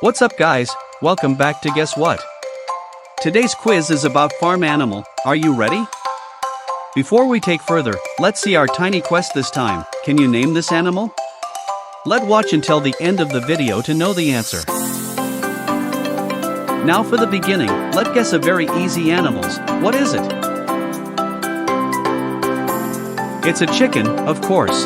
What's up guys, welcome back to Guess What? Today's quiz is about farm animal, are you ready? Before we take further, let's see our tiny quest this time. Can you name this animal? Let's watch until the end of the video to know the answer. Now for the beginning, let's guess a very easy animals. What is it? It's a chicken, of course.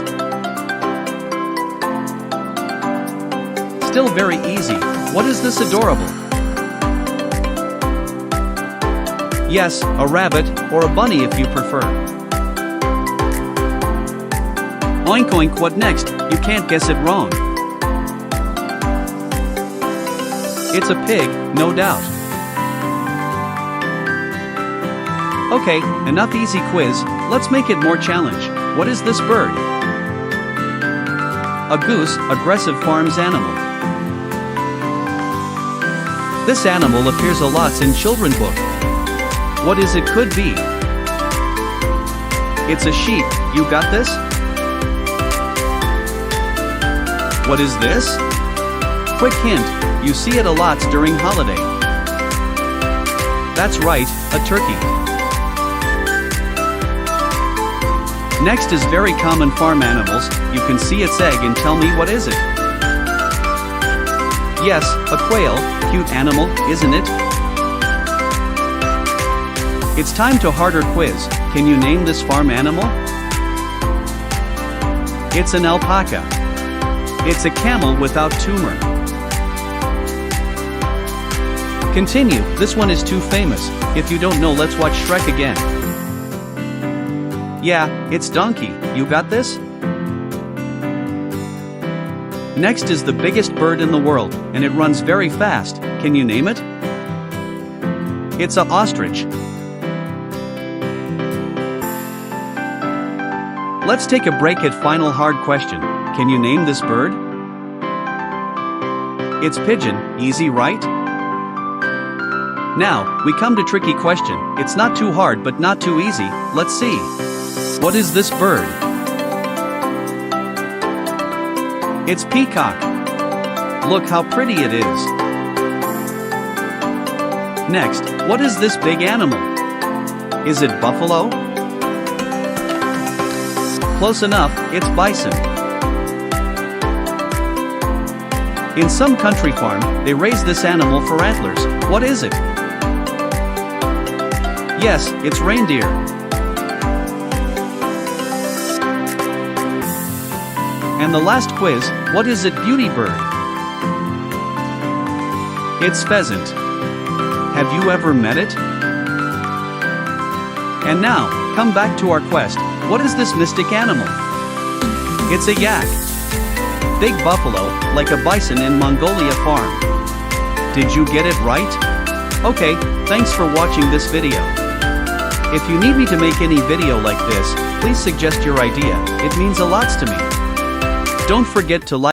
Still very easy. What is this adorable? Yes, a rabbit, or a bunny if you prefer. Oink oink, what next? You can't guess it wrong. It's a pig, no doubt. Okay, enough easy quiz, let's make it more challenge. What is this bird? A goose, aggressive farms animal. This animal appears a lot in children book. What is it could be? It's a sheep, you got this? What is this? Quick hint, you see it a lot during holiday. That's right, a turkey. Next is very common farm animals, you can see its egg and tell me what is it? Yes, a quail, cute animal, isn't it? It's time to harder quiz, can you name this farm animal? It's an alpaca. It's a camel without tumor. Continue, this one is too famous, if you don't know let's watch Shrek again. Yeah, it's donkey, you got this? Next is the biggest bird in the world, and it runs very fast, can you name it? It's an ostrich. Let's take a break at final hard question, can you name this bird? It's pigeon, easy right? Now, we come to tricky question, it's not too hard but not too easy, let's see. What is this bird? It's peacock. Look how pretty it is. Next, what is this big animal? Is it buffalo? Close enough, it's bison. In some country farm, they raise this animal for antlers. What is it? Yes, it's reindeer. And the last quiz, what is it beauty bird? It's pheasant. Have you ever met it? And now, come back to our quest, what is this mystic animal? It's a yak. Big buffalo, like a bison in Mongolia farm. Did you get it right? Okay, thanks for watching this video. If you need me to make any video like this, please suggest your idea, it means a lot to me. Don't forget to like